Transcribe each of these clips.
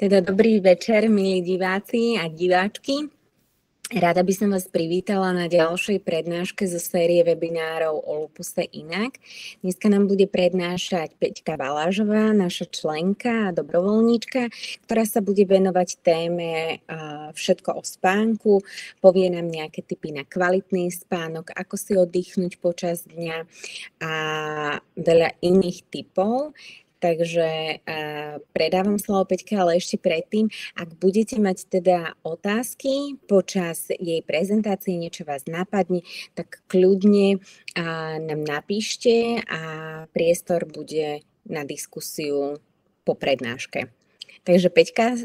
Teda dobrý večer, milí diváci a diváčky. Rada by som vás privítala na ďalšej prednáške zo série webinárov o lupuse inak. Dneska nám bude prednášať Peťka Balážová, naša členka a dobrovoľníčka, ktorá sa bude venovať téme všetko o spánku, povie nám nejaké tipy na kvalitný spánok, ako si oddychnúť počas dňa a veľa iných tipov. Takže predávam slovo Peťke, ale ešte predtým, ak budete mať teda otázky počas jej prezentácie, niečo vás napadne, tak kľudne nám napíšte a priestor bude na diskusiu po prednáške. Takže Peťka,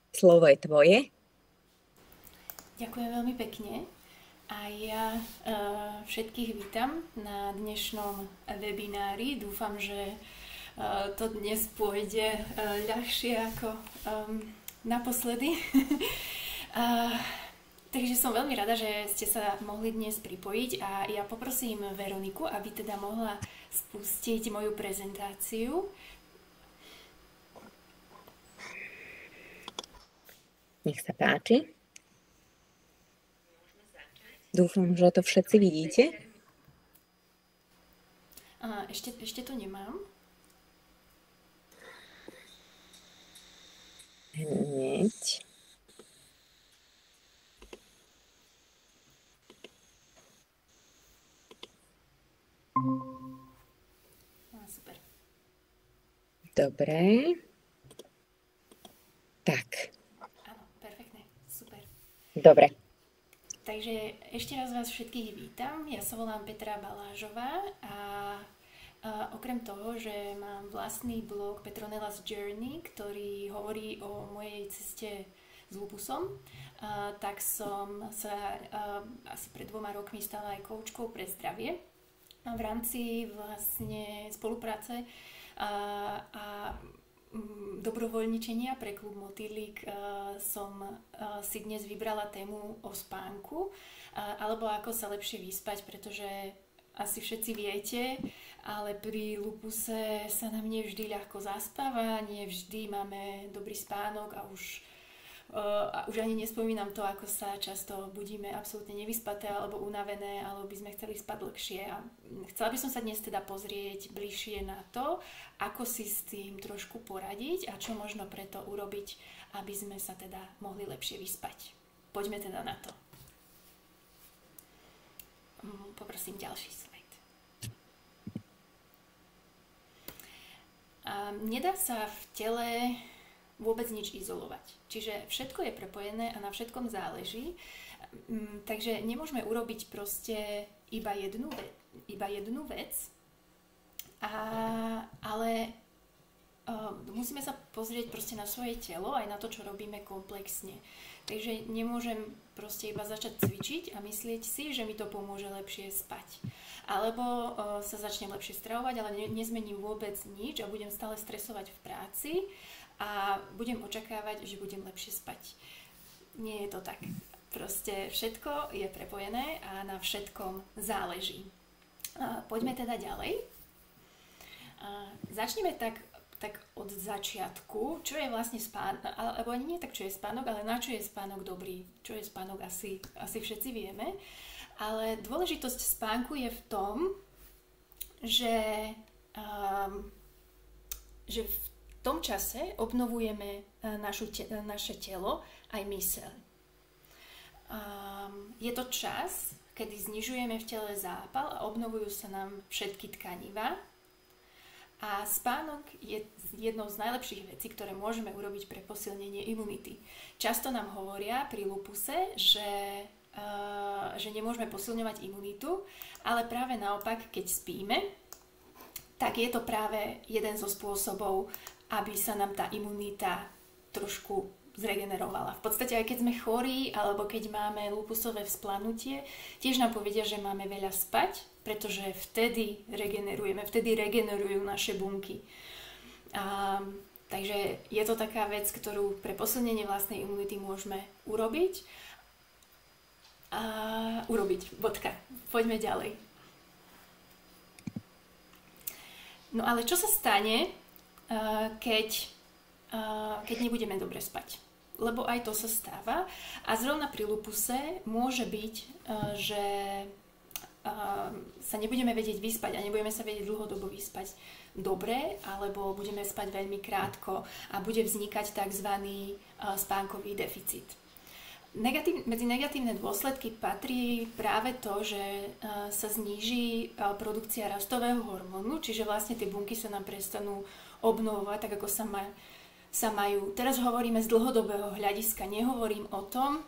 slovo je tvoje. Ďakujem veľmi pekne. A ja všetkých vítam na dnešnom webinári. Dúfam, že to dnes pôjde ľahšie ako naposledy. Takže som veľmi rada, že ste sa mohli dnes pripojiť a ja poprosím Veroniku, aby teda mohla spustiť moju prezentáciu. Nech sa páči. Dúfam, že to všetci vidíte. Ešte to nemám. Hneď. Super. Dobre. Tak. Áno, perfektne, super. Dobre. Takže ešte raz vás všetkých vítam. Ja sa volám Petra Balážová a okrem toho, že mám vlastný blog Petronella's Journey, ktorý hovorí o mojej ceste s lupusom, tak som sa asi pred 2 rokmi stala aj koučkou pre zdravie. V rámci vlastne spolupráce a dobrovoľničenia pre klub Motýlik som si dnes vybrala tému o spánku, alebo ako sa lepšie vyspať, pretože asi všetci viete, ale pri lupuse sa nám nevždy ľahko zaspáva, nevždy máme dobrý spánok a už ani nespomínam to, ako sa často budíme absolútne nevyspaté alebo unavené, alebo by sme chceli spať dlhšie. A chcela by som sa dnes teda pozrieť bližšie na to, ako si s tým trošku poradiť a čo možno preto urobiť, aby sme sa teda mohli lepšie vyspať. Poďme teda na to. Poprosím ďalší slajd. Nedá sa v tele vôbec nič izolovať. Čiže všetko je prepojené a na všetkom záleží. Takže nemôžeme urobiť proste iba jednu vec, ale musíme sa pozrieť proste na svoje telo aj na to, čo robíme komplexne. Takže nemôžem proste iba začať cvičiť a myslieť si, že mi to pomôže lepšie spať. Alebo sa začnem lepšie stravovať, ale nezmením vôbec nič a budem stále stresovať v práci a budem očakávať, že budem lepšie spať. Nie je to tak. Proste všetko je prepojené a na všetkom záleží. Poďme teda ďalej. Začneme tak od začiatku, čo je vlastne spánok, alebo ani nie tak, čo je spánok, ale na čo je spánok dobrý. Čo je spánok asi všetci vieme. Ale dôležitosť spánku je v tom, že v tom čase obnovujeme naše telo aj myseľ. Je to čas, kedy znižujeme v tele zápal a obnovujú sa nám všetky tkanivá. A spánok je jednou z najlepších vecí, ktoré môžeme urobiť pre posilnenie imunity. Často nám hovoria pri lupuse, že nemôžeme posilňovať imunitu, ale práve naopak, keď spíme, tak je to práve jeden zo spôsobov, aby sa nám tá imunita trošku zregenerovala. V podstate aj keď sme chorí, alebo keď máme lupusové vzplanutie, tiež nám povedia, že máme veľa spať, pretože vtedy regenerujú naše bunky. Takže je to taká vec, ktorú pre posilnenie vlastnej imunity môžeme urobiť. Bodka. Poďme ďalej. No ale čo sa stane, keď keď nebudeme dobre spať. Lebo aj to sa stáva. A zrovna pri lupuse môže byť, že sa nebudeme vedieť vyspať a nebudeme sa vedieť dlhodobo vyspať dobre, alebo budeme spať veľmi krátko a bude vznikať tzv. Spánkový deficit. Medzi negatívne dôsledky patrí práve to, že sa zníži produkcia rastového hormónu, čiže vlastne tie bunky sa nám prestanú obnovovať tak, ako sa majú. Teraz hovoríme z dlhodobého hľadiska, nehovorím o tom,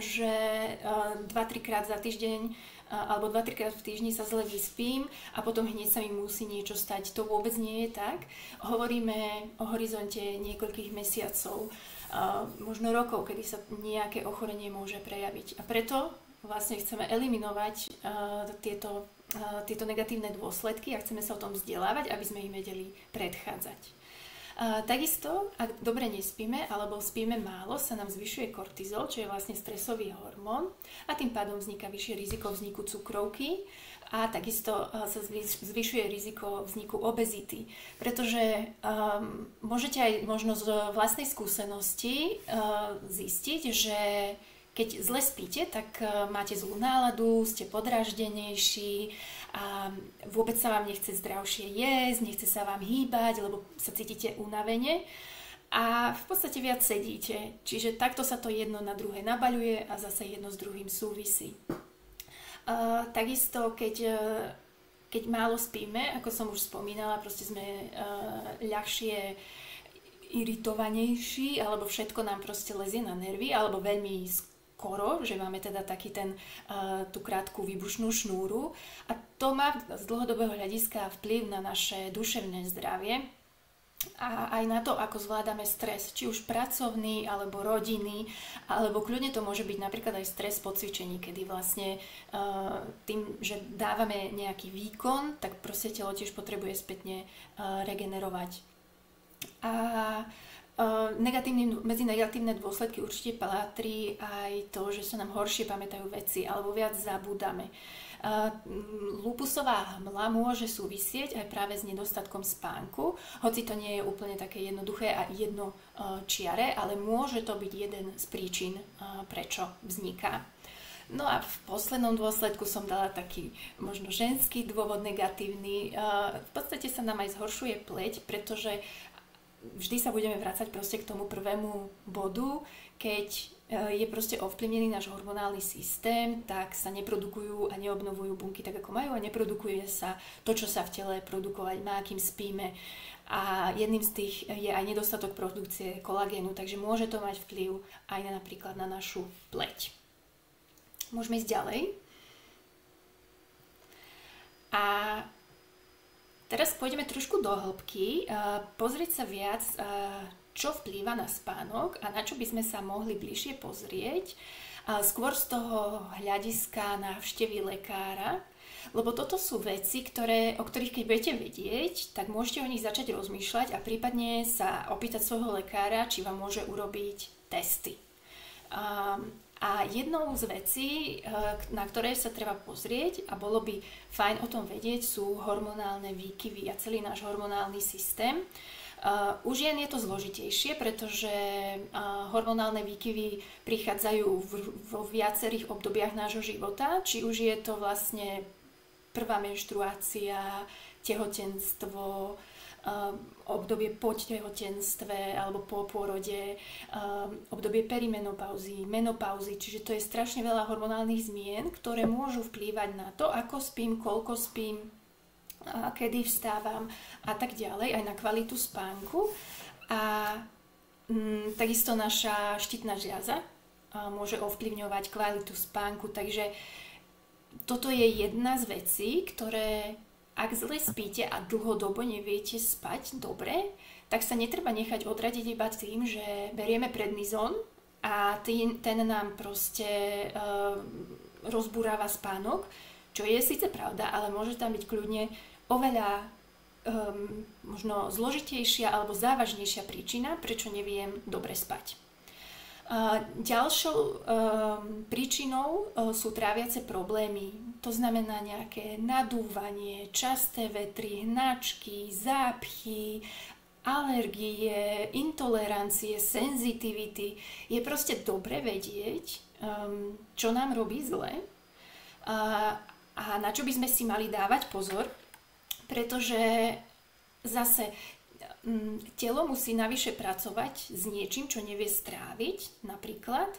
že 2-3 krát za týždeň alebo 2-3 krát v týždni sa zle vyspím a potom hneď sa mi musí niečo stať. To vôbec nie je tak. Hovoríme o horizonte niekoľkých mesiacov, možno rokov, kedy sa nejaké ochorenie môže prejaviť. A preto vlastne chceme eliminovať tieto negatívne dôsledky a chceme sa o tom vzdelávať, aby sme im vedeli predchádzať. Takisto, ak dobre nespíme alebo spíme málo, sa nám zvyšuje kortizol, čo je vlastne stresový hormón a tým pádom vzniká vyššie riziko vzniku cukrovky a takisto sa zvyšuje riziko vzniku obezity, pretože môžete aj možno z vlastnej skúsenosti zistiť, že keď zle spíte, tak máte zlú náladu, ste podráždenejší a vôbec sa vám nechce zdravšie jesť, nechce sa vám hýbať, lebo sa cítite unavene a v podstate viac sedíte. Čiže takto sa to jedno na druhé nabaľuje a zase jedno s druhým súvisí. Takisto, keď málo spíme, ako som už spomínala, proste sme ľahšie iritovanejší, alebo všetko nám proste lezie na nervy, alebo veľmi skoro, že máme teda tú krátku výbušnú šnúru a to má z dlhodobého hľadiska vplyv na naše duševné zdravie a aj na to, ako zvládame stres, či už pracovný, alebo rodinný, alebo kľudne to môže byť napríklad aj stres po cvičení, kedy vlastne tým, že dávame nejaký výkon, tak proste telo tiež potrebuje spätne regenerovať. A medzi negatívne dôsledky určite patrí aj to, že sa nám horšie pamätajú veci alebo viac zabúdame. Lupusová hmla môže súvisieť aj práve s nedostatkom spánku, hoci to nie je úplne také jednoduché a jednočiare, ale môže to byť jeden z príčin, prečo vzniká. No a v poslednom dôsledku som dala taký možno ženský dôvod negatívny. V podstate sa nám aj zhoršuje pleť, pretože vždy sa budeme vrácať proste k tomu prvému bodu, keď je proste ovplyvnený náš hormonálny systém, tak sa neprodukujú a neobnovujú bunky tak, ako majú a neprodukuje sa to, čo sa v tele produkovať má, kým spíme. A jedným z tých je aj nedostatok produkcie kolagénu, takže môže to mať vplyv aj napríklad na našu pleť. Môžeme ísť ďalej. A teraz pôjdeme trošku do hĺbky, pozrieť sa viac, čo vplýva na spánok a na čo by sme sa mohli bližšie pozrieť, skôr z toho hľadiska návštevy lekára, lebo toto sú veci, o ktorých keď budete vedieť, tak môžete o nich začať rozmýšľať a prípadne sa opýtať svojho lekára, či vám môže urobiť testy. A jednou z vecí, na ktoré sa treba pozrieť a bolo by fajn o tom vedieť, sú hormonálne výkyvy a celý náš hormonálny systém. U žien je to zložitejšie, pretože hormonálne výkyvy prichádzajú vo viacerých obdobiach nášho života, či už je to vlastne prvá menštruácia, tehotenstvo, obdobie po tehotenstve alebo po pôrode, obdobie perimenopauzy, menopauzy, čiže to je strašne veľa hormonálnych zmien, ktoré môžu vplývať na to, ako spím, koľko spím, kedy vstávam a tak ďalej, aj na kvalitu spánku. A takisto naša štítna žľaza môže ovplyvňovať kvalitu spánku, takže toto je jedna z vecí, ktoré ak zle spíte a dlhodobo neviete spať dobre, tak sa netreba nechať odradiť iba tým, že berieme prednizón a ten nám proste rozbúrava spánok, čo je síce pravda, ale môže tam byť kľudne oveľa možno zložitejšia alebo závažnejšia príčina, prečo neviem dobre spať. Ďalšou príčinou sú tráviace problémy, to znamená nejaké nadúvanie, časté vetry, hnačky, zápchy, alergie, intolerancie, senzitivity. Je proste dobre vedieť, čo nám robí zle a na čo by sme si mali dávať pozor, pretože zase telo musí navyše pracovať s niečím, čo nevie stráviť napríklad.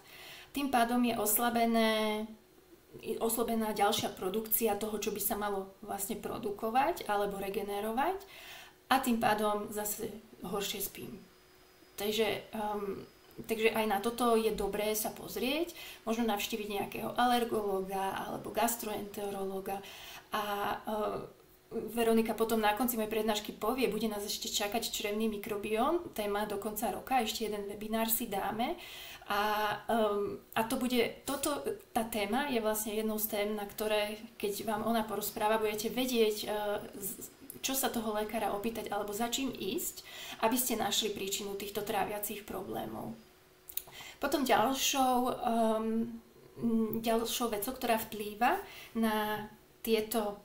Tým pádom je oslabená ďalšia produkcia toho, čo by sa malo vlastne produkovať alebo regenerovať a tým pádom zase horšie spím. Takže aj na toto je dobré sa pozrieť, možno navštíviť nejakého alergológa alebo gastroenterológa a Veronika potom na konci mojej prednášky povie, bude nás ešte čakať črevný mikrobióm, téma do konca roka, ešte jeden webinár si dáme a tá téma je vlastne jednou z tém, na ktoré, keď vám ona porozpráva, budete vedieť, čo sa toho lekára opýtať alebo za čím ísť, aby ste našli príčinu týchto tráviacich problémov. Potom ďalšou vecou, ktorá vplýva na tieto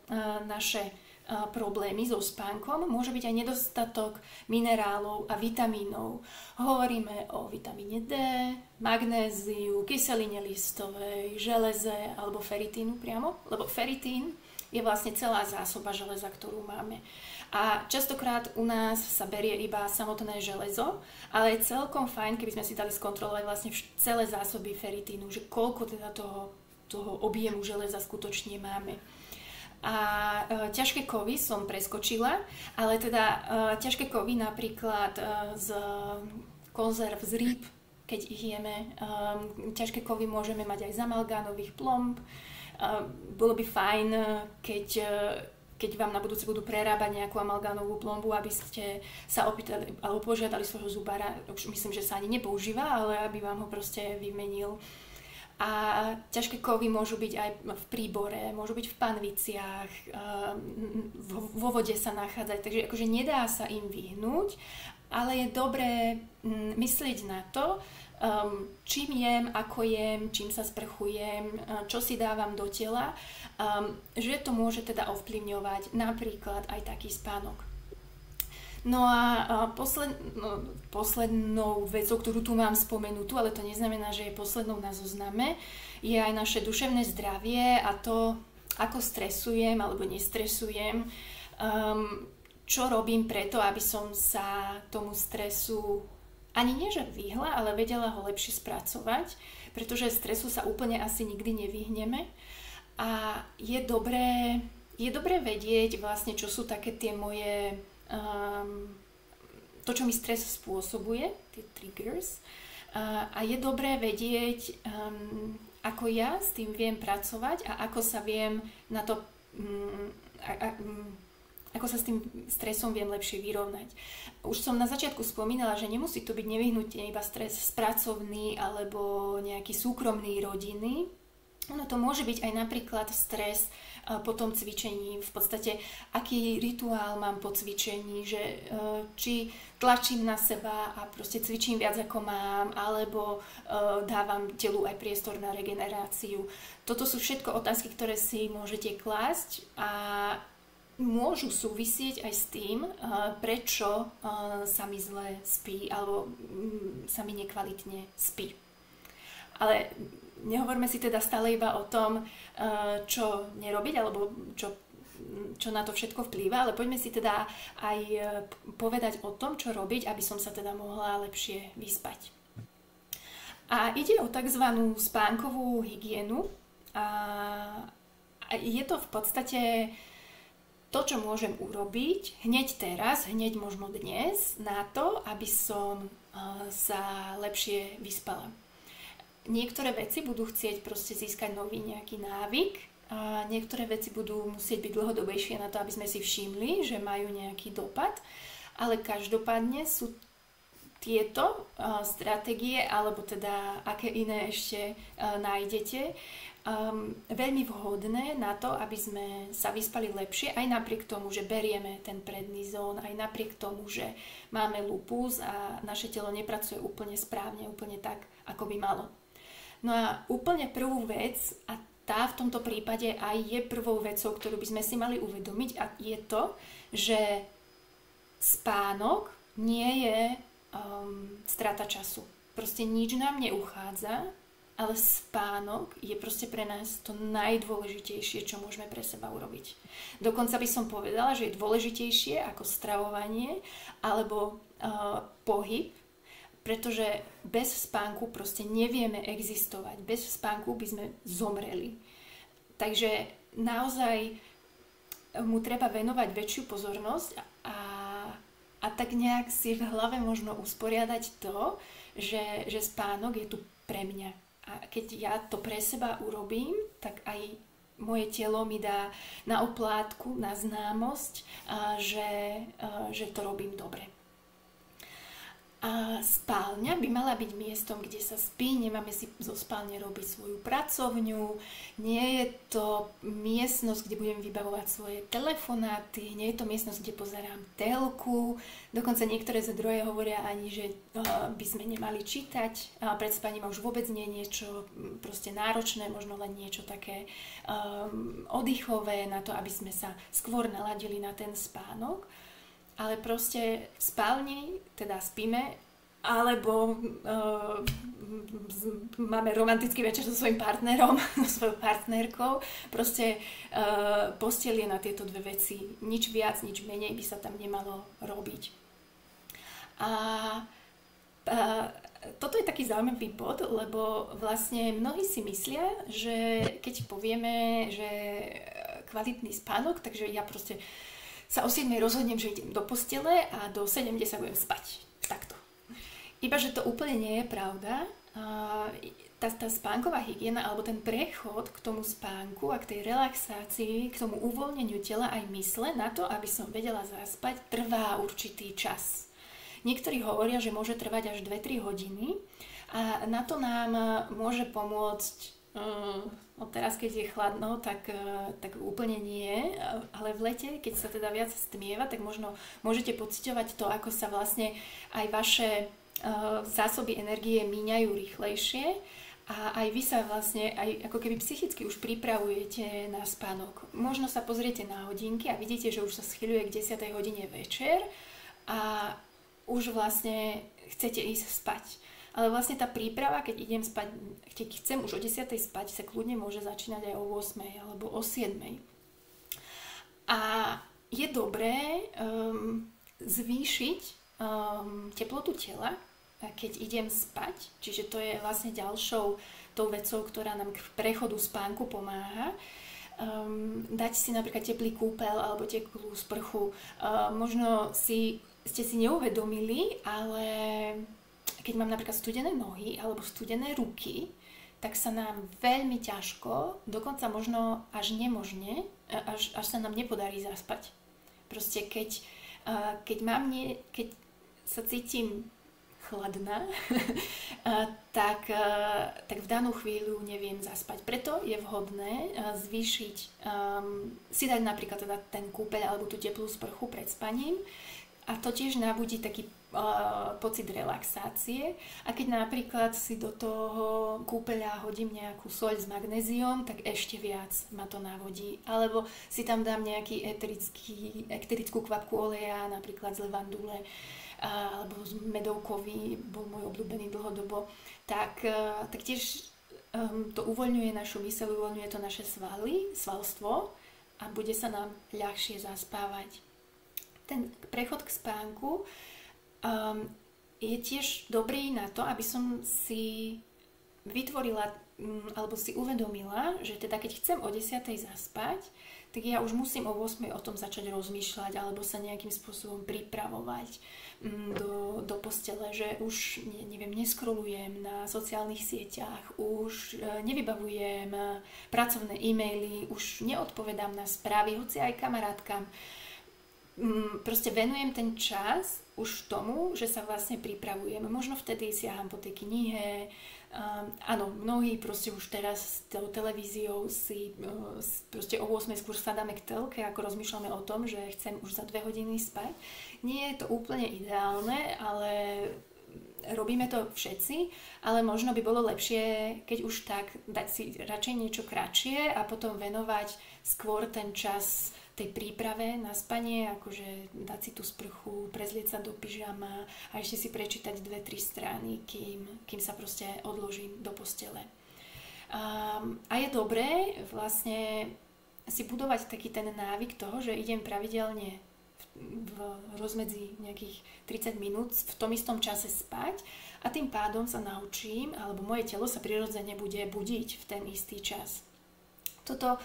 naše problémy so spánkom, môže byť aj nedostatok minerálov a vitamínov. Hovoríme o vitamíne D, magnéziu, kyseline listovej, železe alebo feritínu priamo, lebo feritín je vlastne celá zásoba železa, ktorú máme. A častokrát u nás sa berie iba samotné železo, ale je celkom fajn, keby sme si dali skontrolovať vlastne celé zásoby feritínu, že koľko teda toho objemu železa skutočne máme. A ťažké kovy som preskočila, ale teda ťažké kovy napríklad z konzerv z rýb, keď ich jeme, ťažké kovy môžeme mať aj z amalgánových plomb. Bolo by fajn, keď vám na budúce budú prerábať nejakú amalgánovú plombu, aby ste sa opýtali alebo požiadali svojho zubára, už myslím, že sa ani nepoužíva, ale aby vám ho proste vymenil. A ťažké kovy môžu byť aj v príbore, môžu byť v panviciach, vo vode sa nachádzať, takže akože nedá sa im vyhnúť, ale je dobré myslieť na to, čím jem, ako jem, čím sa sprchujem, čo si dávam do tela, že to môže teda ovplyvňovať napríklad aj taký spánok. No a poslednou vecou, ktorú tu mám spomenutú, ale to neznamená, že je poslednou na zozname, je aj naše duševné zdravie a to, ako stresujem alebo nestresujem, čo robím preto, aby som sa tomu stresu ani nie že vyhla, ale vedela ho lepšie spracovať, pretože stresu sa úplne asi nikdy nevyhneme a je dobré vedieť vlastne, čo sú také tie moje to, čo mi stres spôsobuje, tie triggers. A je dobré vedieť, ako ja s tým viem pracovať a ako sa viem na to, ako sa s tým stresom viem lepšie vyrovnať. Už som na začiatku spomínala, že nemusí to byť nevyhnutne iba stres pracovný alebo nejaký súkromný, rodinný. Ono to môže byť aj napríklad stres po tom cvičení, v podstate aký rituál mám po cvičení, že či tlačím na seba a proste cvičím viac ako mám, alebo dávam telu aj priestor na regeneráciu. Toto sú všetko otázky, ktoré si môžete klásť a môžu súvisieť aj s tým, prečo sa mi zle spí alebo sa mi nekvalitne spí. Ale nehovorme si teda stále iba o tom, čo nerobiť, alebo čo na to všetko vplýva, ale poďme si teda aj povedať o tom, čo robiť, aby som sa teda mohla lepšie vyspať. A ide o tzv. Spánkovú hygienu. A je to v podstate to, čo môžem urobiť hneď teraz, hneď možno dnes, na to, aby som sa lepšie vyspala. Niektoré veci budú chcieť proste získať nový nejaký návyk a niektoré veci budú musieť byť dlhodobejšie na to, aby sme si všimli, že majú nejaký dopad, ale každopádne sú tieto stratégie, alebo teda aké iné ešte nájdete, veľmi vhodné na to, aby sme sa vyspali lepšie, aj napriek tomu, že berieme ten prednizón, aj napriek tomu, že máme lupus a naše telo nepracuje úplne správne, úplne tak, ako by malo. No a úplne prvú vec, a tá v tomto prípade aj je prvou vecou, ktorú by sme si mali uvedomiť, a je to, že spánok nie je strata času. Proste nič nám neuchádza, ale spánok je proste pre nás to najdôležitejšie, čo môžeme pre seba urobiť. Dokonca by som povedala, že je dôležitejšie ako stravovanie alebo pohyb, pretože bez spánku proste nevieme existovať. Bez spánku by sme zomreli. Takže naozaj mu treba venovať väčšiu pozornosť a tak nejak si v hlave možno usporiadať to, že spánok je tu pre mňa. A keď ja to pre seba urobím, tak aj moje telo mi dá na oplátku, na známosť, že to robím dobre. A spálňa by mala byť miestom, kde sa spí, nemáme si zo spálne robiť svoju pracovňu, nie je to miestnosť, kde budem vybavovať svoje telefonáty, nie je to miestnosť, kde pozerám telku, dokonca niektoré zdroje hovoria ani, že by sme nemali čítať, a pred spaním už vôbec nie je niečo proste náročné, možno len niečo také oddychové na to, aby sme sa skôr naladili na ten spánok. Ale proste v spálni teda spíme, alebo máme romantický večer so svojím partnerom, so svojou partnerkou. Proste posteľ je na tieto dve veci. Nič viac, nič menej by sa tam nemalo robiť. A toto je taký zaujímavý bod, lebo vlastne mnohí si myslia, že keď povieme, že kvalitný spánok, takže ja proste sa o 7 rozhodnem, že idem do postele a do 70 budem spať. Takto. Iba, že to úplne nie je pravda. Tá spánková hygiena alebo ten prechod k tomu spánku a k tej relaxácii, k tomu uvoľneniu tela aj mysle na to, aby som vedela zaspať, trvá určitý čas. Niektorí hovoria, že môže trvať až 2-3 hodiny a na to nám môže pomôcť teraz, keď je chladno, tak úplne nie, ale v lete, keď sa teda viac stmieva, tak možno môžete pociťovať to, ako sa vlastne aj vaše zásoby energie míňajú rýchlejšie a aj vy sa vlastne aj ako keby psychicky už pripravujete na spánok. Možno sa pozriete na hodinky a vidíte, že už sa schyľuje k 10. hodine večer a už vlastne chcete ísť spať. Ale vlastne tá príprava, keď idem spať, keď chcem už o 10. spať, sa kľudne môže začínať aj o 8. alebo o 7. A je dobré zvýšiť teplotu tela, keď idem spať. Čiže to je vlastne ďalšou tou vecou, ktorá nám k prechodu spánku pomáha. Dať si napríklad teplý kúpeľ alebo teplú sprchu. Možno ste si neuvedomili, ale keď mám napríklad studené nohy alebo studené ruky, tak sa nám veľmi ťažko, dokonca možno až nemožne, až sa nám nepodarí zaspať. Proste keď sa cítim chladná, tak v danú chvíľu neviem zaspať. Preto je vhodné zvýšiť, si dať napríklad teda ten kúpeľ alebo tú teplú sprchu pred spaním a to tiež nabudí taký pocit relaxácie. A keď napríklad si do toho kúpeľa hodím nejakú soľ s magnéziom, tak ešte viac ma to navodí. Alebo si tam dám nejaký eterickú kvapku oleja, napríklad z levandule, alebo z medovkový, bol môj obľúbený dlhodobo, tak tiež to uvoľňuje našu myseľ, uvoľňuje to naše svaly, svalstvo a bude sa nám ľahšie zaspávať. Ten prechod k spánku je tiež dobrý na to, aby som si vytvorila alebo si uvedomila, že teda keď chcem o 10. zaspať, tak ja už musím o 8. o tom začať rozmýšľať alebo sa nejakým spôsobom pripravovať do postele, že už neskrolujem na sociálnych sieťach, už nevybavujem pracovné e-maily, už neodpovedám na správy, hoci aj kamarátkam. Proste venujem ten čas už tomu, že sa vlastne pripravujem. Možno vtedy siaham po tej knihe. Áno, mnohí proste už teraz s tou televíziou si proste o 8 skôr sadáme k telke, ako rozmýšľame o tom, že chcem už za 2 hodiny spať. Nie je to úplne ideálne, ale robíme to všetci, ale možno by bolo lepšie, keď už tak dať si radšej niečo kratšie a potom venovať skôr ten čas tej príprave na spanie, akože dať si tú sprchu, prezlieť sa do pyžama a ešte si prečítať 2-3 strany, kým sa proste odložím do postele. A je dobré vlastne si budovať taký ten návyk toho, že idem pravidelne v rozmedzi nejakých 30 minút v tom istom čase spať a tým pádom sa naučím, alebo moje telo sa prirodzene bude budiť v ten istý čas. Toto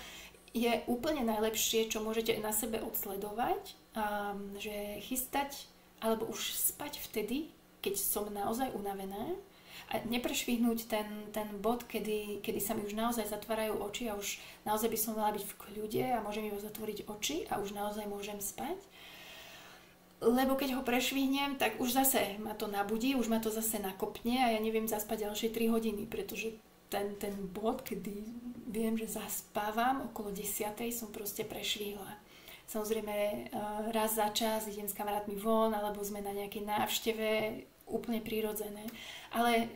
je úplne najlepšie, čo môžete na sebe odsledovať, že chystať alebo už spať vtedy, keď som naozaj unavená, a neprešvihnúť ten bod, kedy sa mi už naozaj zatvárajú oči a už naozaj by som mala byť v kľude a môžem iba zatvoriť oči a už naozaj môžem spať. Lebo keď ho prešvihnem, tak už zase ma to nabudí, už ma to zase nakopne a ja neviem zaspať ďalšie 3 hodiny, pretože ten bod, kedy viem, že zaspávam okolo 10:00, som proste prešvihla. Samozrejme, raz za čas idem s kamarátmi von, alebo sme na nejakej návšteve, úplne prirodzené. Ale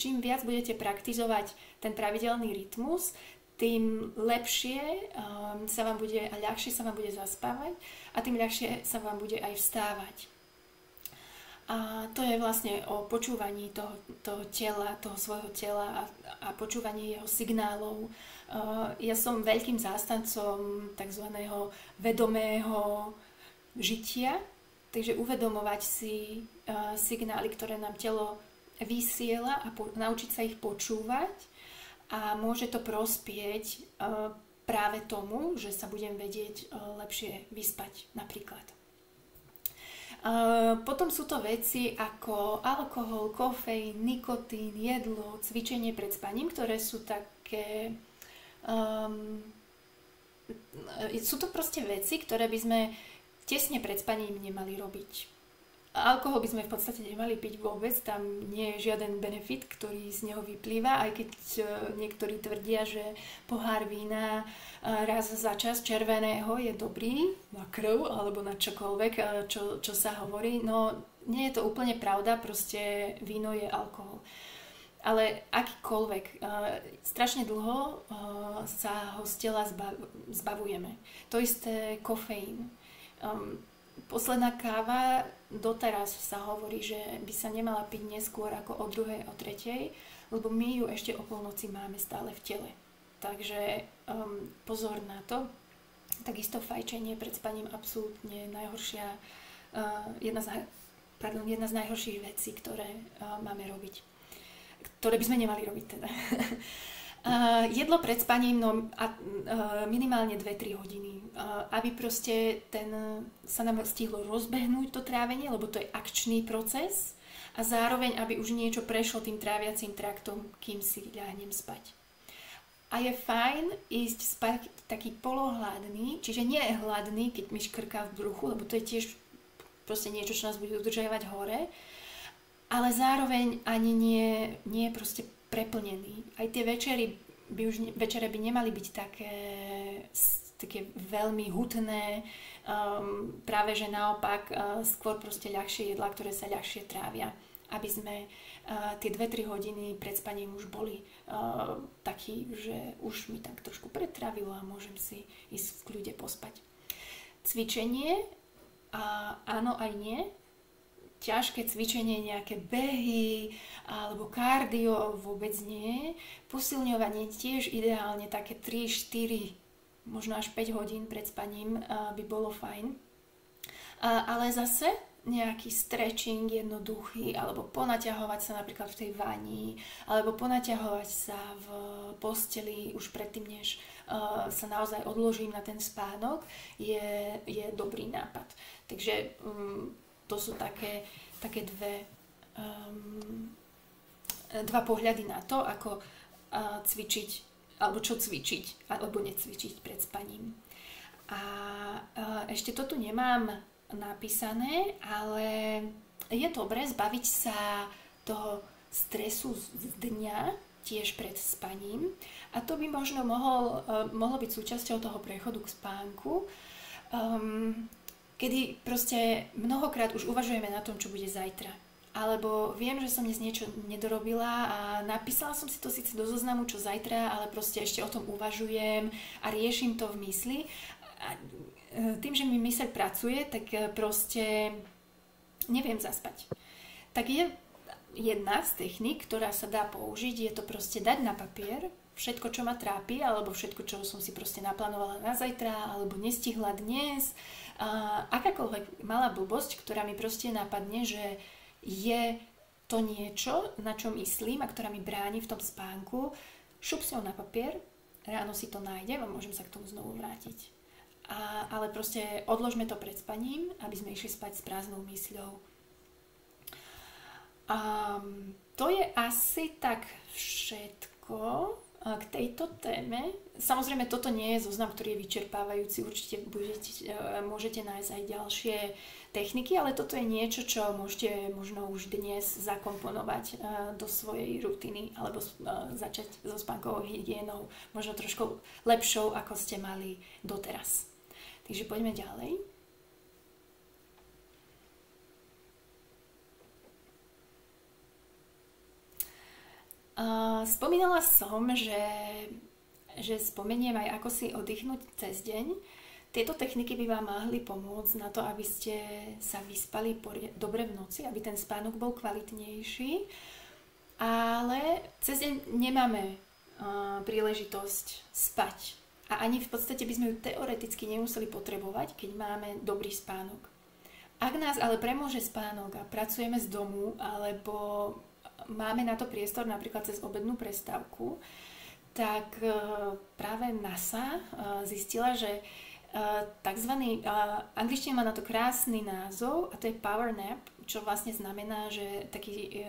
čím viac budete praktizovať ten pravidelný rytmus, tým lepšie sa vám bude a ľahšie sa vám bude zaspávať a tým ľahšie sa vám bude aj vstávať. A to je vlastne o počúvaní toho tela, toho svojho tela a počúvaní jeho signálov. Ja som veľkým zástancom tzv. Vedomého žitia, takže uvedomovať si signály, ktoré nám telo vysiela a naučiť sa ich počúvať a môže to prospieť práve tomu, že sa budem vedieť lepšie vyspať napríklad. Potom sú to veci ako alkohol, kofeín, nikotín, jedlo, cvičenie pred spaním, ktoré sú také... sú to proste veci, ktoré by sme tesne pred spaním nemali robiť. Alkohol by sme v podstate nemali piť vôbec, tam nie je žiaden benefit, ktorý z neho vyplýva, aj keď niektorí tvrdia, že pohár vína raz za čas červeného je dobrý na krv alebo na čokoľvek, čo sa hovorí. No nie je to úplne pravda, proste víno je alkohol. Ale akýkoľvek, strašne dlho sa ho z tela zbavujeme. To isté kofeín. Posledná káva, doteraz sa hovorí, že by sa nemala piť neskôr ako o 2:00, o 3:00, lebo my ju ešte o polnoci máme stále v tele. Takže pozor na to. Takisto fajčenie pred spaním absolútne najhoršia, jedna z najhorších vecí, ktoré máme robiť. Ktoré by sme nemali robiť teda. Jedlo pred spaním minimálne 2-3 hodiny, aby proste sa nám stihlo rozbehnúť to trávenie, lebo to je akčný proces a zároveň, aby už niečo prešlo tým tráviacím traktom, kým si ľahnem spať. A je fajn ísť spať taký polohladný, čiže nie je hladný, keď mi škrká v bruchu, lebo to je tiež proste niečo, čo nás bude udržiavať hore, ale zároveň ani nie je proste preplnený. Aj tie večere by nemali byť také veľmi hutné, práve že naopak skôr proste ľahšie jedlá, ktoré sa ľahšie trávia, aby sme tie 2-3 hodiny pred spaním už boli takí, že už mi tak trošku pretravilo a môžem si ísť v kľude pospať. Cvičenie, áno aj nie. Ťažké cvičenie, nejaké behy alebo kardio vôbec nie. Posilňovanie tiež ideálne také 3-4, možno až 5 hodín pred spaním by bolo fajn. Ale zase nejaký stretching jednoduchý, alebo ponaťahovať sa napríklad v tej vani, alebo ponaťahovať sa v posteli už predtým, než sa naozaj odložím na ten spánok, je dobrý nápad. Takže to sú také dva pohľady na to, ako cvičiť, alebo čo cvičiť, alebo necvičiť pred spaním. A ešte to tu nemám napísané, ale je dobré zbaviť sa toho stresu z dňa tiež pred spaním. A to by možno mohlo byť súčasťou toho prechodu k spánku, kedy proste mnohokrát už uvažujeme na tom, čo bude zajtra. Alebo viem, že som dnes niečo nedorobila a napísala som si to síce do zoznamu, čo zajtra, ale proste ešte o tom uvažujem a riešim to v mysli. tým, že mi myseľ pracuje, tak proste neviem zaspať. Tak je jedna z techník, ktorá sa dá použiť, je to proste dať na papier všetko, čo ma trápi, alebo všetko, čo som si proste naplánovala na zajtra, alebo nestihla dnes. Akákoľvek malá blbosť, ktorá mi proste napadne, že je to niečo, na čo myslím a ktorá mi bráni v tom spánku, šup si ho na papier, ráno si to nájdem a môžem sa k tomu znovu vrátiť. Ale proste odložme to pred spaním, aby sme išli spať s prázdnou mysľou. To je asi tak všetko k tejto téme. Samozrejme, toto nie je zoznam, ktorý je vyčerpávajúci. Určite môžete nájsť aj ďalšie techniky, ale toto je niečo, čo môžete možno už dnes zakomponovať do svojej rutiny alebo začať so spánkovou hygienou možno trošku lepšou, ako ste mali doteraz. Takže poďme ďalej. Spomínala som, že spomeniem aj ako si oddychnúť cez deň. Tieto techniky by vám mohli pomôcť na to, aby ste sa vyspali dobre v noci, aby ten spánok bol kvalitnejší. Ale cez deň nemáme príležitosť spať. A ani v podstate by sme ju teoreticky nemuseli potrebovať, keď máme dobrý spánok. Ak nás ale premôže spánok a pracujeme z domu, alebo máme na to priestor napríklad cez obednú prestávku, tak práve NASA zistila, že angličtina má na to krásny názov a to je power nap, čo vlastne znamená, že taký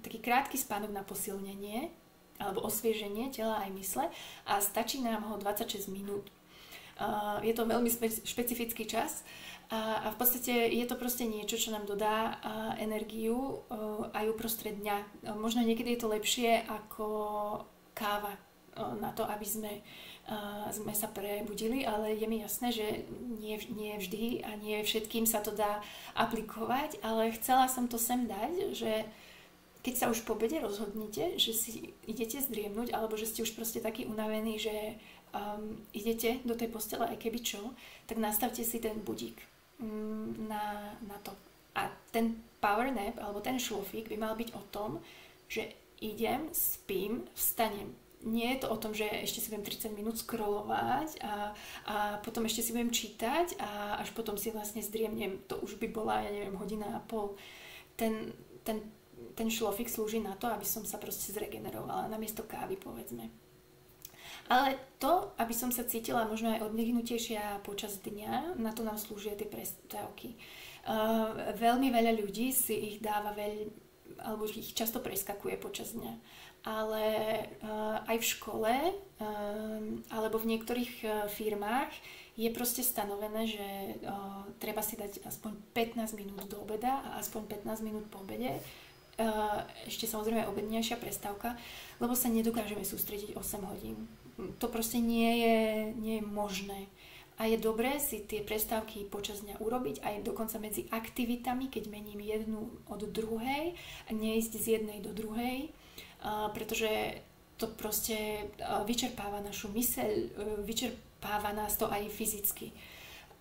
krátky spánok na posilnenie alebo osvieženie tela aj mysle a stačí nám ho 26 minút. Je to veľmi špecifický čas a v podstate je to proste niečo, čo nám dodá energiu aj uprostred dňa. Možno niekedy je to lepšie ako káva na to, aby sme sa prebudili, ale je mi jasné, že nie vždy a nie všetkým sa to dá aplikovať, ale chcela som to sem dať, že keď sa už po obede rozhodnete, že si idete zdriemnúť, alebo že ste už proste takí unavení, že idete do tej postele aj keby čo, tak nastavte si ten budík na to. A ten power nap, alebo ten šlofík by mal byť o tom, že idem, spím, vstanem. Nie je to o tom, že ešte si budem 30 minút scrollovať a potom ešte si budem čítať a až potom si vlastne zdriemnem. To už by bola, ja neviem, hodina a pol. Ten šlofík slúži na to, aby som sa proste zregenerovala namiesto kávy, povedzme. Ale to, aby som sa cítila možno aj oddychnutejšia počas dňa, na to nám slúžia tie prestávky. Veľmi veľa ľudí si ich dáva alebo ich často preskakuje počas dňa. Ale aj v škole alebo v niektorých firmách je proste stanovené, že treba si dať aspoň 15 minút do obeda a aspoň 15 minút po obede. Ešte samozrejme obednejšia prestávka, lebo sa nedokážeme sústrediť 8 hodín. To proste nie je možné. A je dobré si tie prestávky počas dňa urobiť aj dokonca medzi aktivitami, keď mením jednu od druhej a neísť z jednej do druhej, pretože to proste vyčerpáva našu myseľ, vyčerpáva nás to aj fyzicky.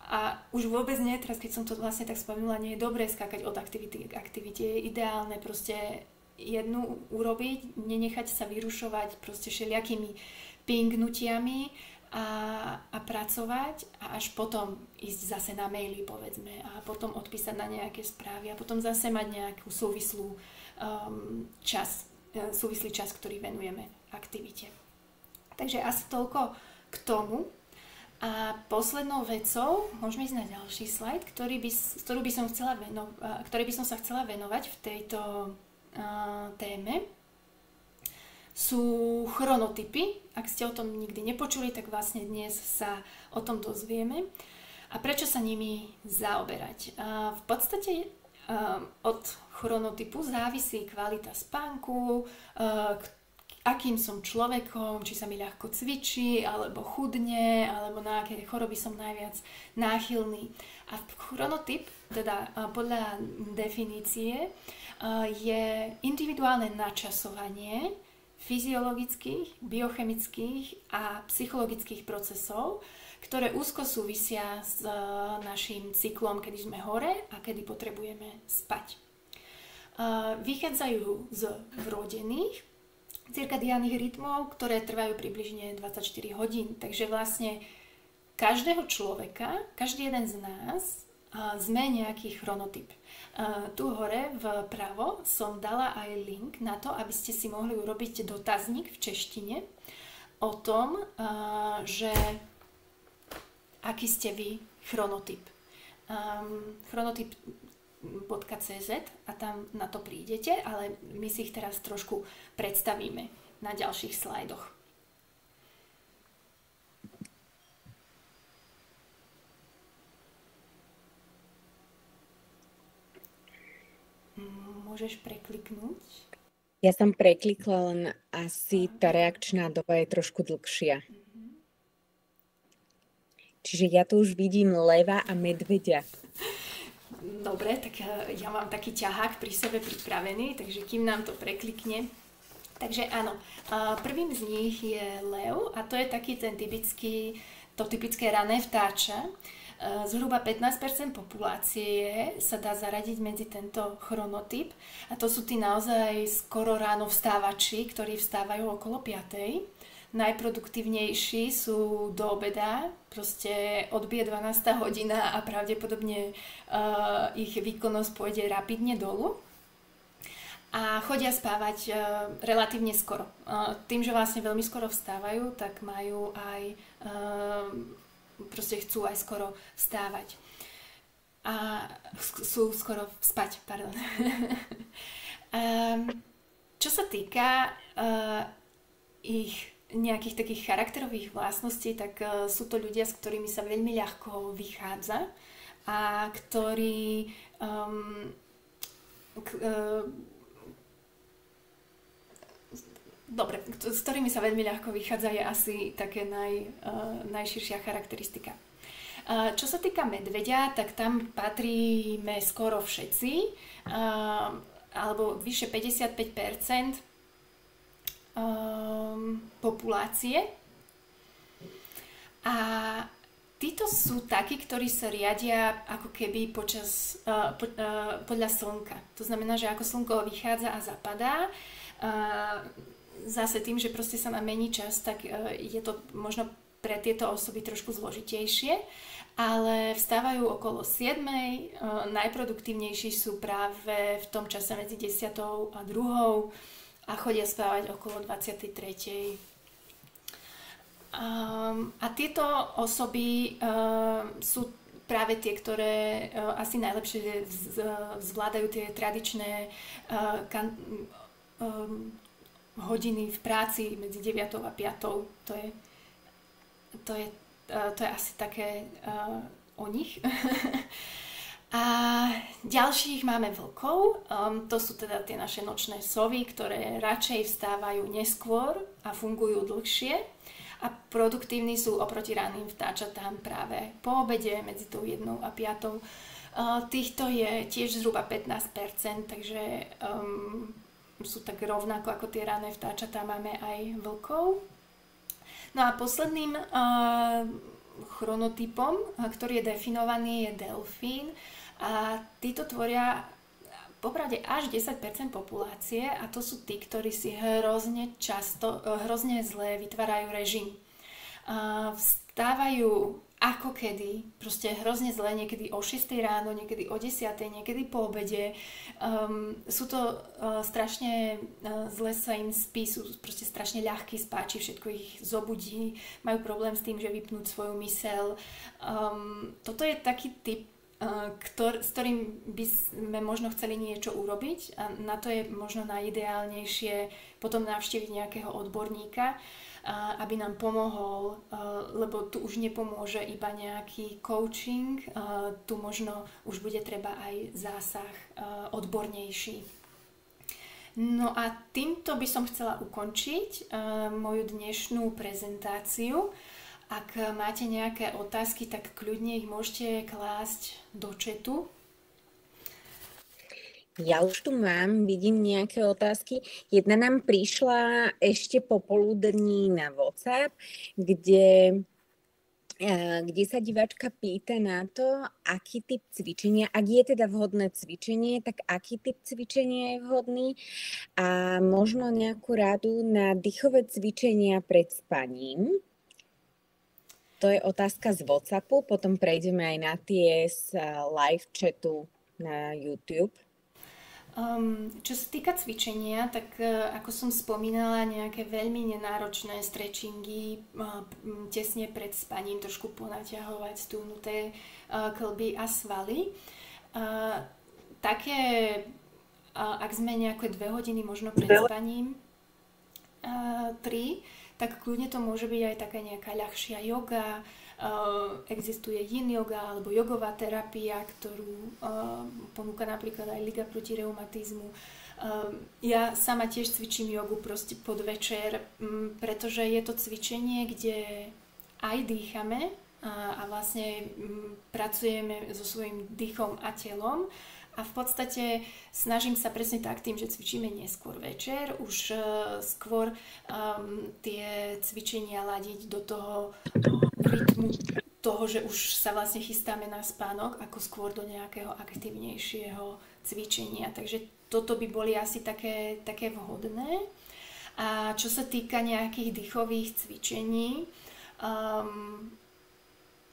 A už vôbec nie, teraz keď som to vlastne tak spomenula, nie je dobré skákať od aktivity k aktivite. Je ideálne proste jednu urobiť, nenechať sa vyrušovať proste všelijakými pingnutiami a pracovať a až potom ísť zase na maily, povedzme, a potom odpísať na nejaké správy a potom zase mať nejakú súvislý čas, ktorý venujeme aktivite. Takže asi toľko k tomu. A poslednou vecou, môžeme ísť na ďalší slajd, ktorej by som sa chcela venovať v tejto téme, sú chronotypy. Ak ste o tom nikdy nepočuli, tak vlastne dnes sa o tom dozvieme. A prečo sa nimi zaoberať? V podstate od chronotypu závisí kvalita spánku, akým som človekom, či sa mi ľahko cvičí, alebo chudne, alebo na aké choroby som najviac náchylný. A chronotyp, teda podľa definície, je individuálne načasovanie fyziologických, biochemických a psychologických procesov, ktoré úzko súvisia s našim cyklom, kedy sme hore a kedy potrebujeme spať. Vychádzajú z vrodených cirkadiánnych rytmov, ktoré trvajú približne 24 hodín. Takže vlastne každého človeka, každý jeden z nás sme nejaký chronotyp. Tu hore vpravo som dala aj link na to, aby ste si mohli urobiť dotazník v češtine o tom, že aký ste vy chronotyp. Chronotyp.cz a tam na to prídete, ale my si ich teraz trošku predstavíme na ďalších slajdoch. Môžeš prekliknúť? Ja som preklikla, len asi tá reakčná doba je trošku dlhšia. Čiže ja tu už vidím leva a medveďa. Dobre, tak ja mám taký ťahák pri sebe pripravený, takže kým nám to preklikne. Takže áno, prvým z nich je lev a to je taký ten typické rané vtáča. Zhruba 15% populácie sa dá zaradiť medzi tento chronotyp a to sú tí naozaj skoro ráno vstávači, ktorí vstávajú okolo 5. Najproduktívnejší sú do obeda, proste odbije 12. hodina a pravdepodobne ich výkonnosť pôjde rapidne dolu. A chodia spávať relatívne skoro. Tým, že vlastne veľmi skoro vstávajú, tak majú aj proste chcú aj skoro vstávať. A sú skoro spať, pardon. Čo sa týka ich nejakých takých charakterových vlastností, tak sú to ľudia, s ktorými sa veľmi ľahko vychádza a ktorí dobre, s ktorými sa veľmi ľahko vychádza, je asi také najširšia charakteristika. Čo sa týka medveďa, tak tam patríme skoro všetci, alebo vyše 55% populácie. A títo sú takí, ktorí sa riadia ako keby podľa slnka. To znamená, že ako slnko vychádza a zapadá, zase tým, že proste sa nám mení čas, tak je to možno pre tieto osoby trošku zložitejšie, ale vstávajú okolo 7. Najproduktívnejší sú práve v tom čase medzi 10. a 2. a chodia spávať okolo 23. A tieto osoby sú práve tie, ktoré asi najlepšie zvládajú tie tradičné hodiny v práci medzi 9. a 5. To je asi také o nich. A ďalších máme vlkov. To sú teda tie naše nočné sovy, ktoré radšej vstávajú neskôr a fungujú dlhšie. A produktívni sú oproti ranným vtáčatám práve po obede medzi tou 1. a 5. Týchto je tiež zhruba 15%, takže sú tak rovnako ako tie rané vtáčatá, máme aj vlkov. No a posledným chronotypom, ktorý je definovaný, je delfín. A títo tvoria popravde až 10% populácie a to sú tí, ktorí si hrozne zle vytvárajú režim. Vstávajú ako kedy, proste hrozne zle, niekedy o 6 ráno, niekedy o 10, niekedy po obede. Sú to strašne zle sa im spí, sú proste strašne ľahkí spáči, všetko ich zobudí, majú problém s tým, že vypnúť svoju myseľ. Toto je taký typ, s ktorým by sme možno chceli niečo urobiť a na to je možno najideálnejšie potom navštíviť nejakého odborníka, aby nám pomohol, lebo tu už nepomôže iba nejaký coaching, tu možno už bude treba aj zásah odbornejší. No a týmto by som chcela ukončiť moju dnešnú prezentáciu. Ak máte nejaké otázky, tak kľudne ich môžete klásť do chatu. Ja už tu mám, vidím nejaké otázky. Jedna nám prišla ešte popoludní na WhatsApp, kde kde sa diváčka pýta na to, aký typ cvičenia, ak je teda vhodné cvičenie, tak aký typ cvičenia je vhodný a možno nejakú radu na dýchové cvičenia pred spaním. To je otázka z WhatsAppu, potom prejdeme aj na tie z live chatu na YouTube. Čo sa týka cvičenia, tak ako som spomínala, nejaké veľmi nenáročné stretchingy tesne pred spaním, trošku ponaťahovať stúhnuté kĺby a svaly. Také, ak sme nejaké 2 hodiny možno pred spaním, 3, tak kľudne to môže byť aj taká nejaká ľahšia joga. Existuje yin yoga alebo jogová terapia, ktorú ponúka napríklad aj Liga proti reumatizmu. Ja sama tiež cvičím jogu proste podvečer, pretože je to cvičenie, kde aj dýchame a vlastne pracujeme so svojím dýchom a telom. A v podstate snažím sa presne tak tým, že cvičíme neskôr večer, už skôr tie cvičenia ladiť do toho rytmu toho, že už sa vlastne chystáme na spánok, ako skôr do nejakého aktívnejšieho cvičenia. Takže toto by boli asi také vhodné. A čo sa týka nejakých dýchových cvičení,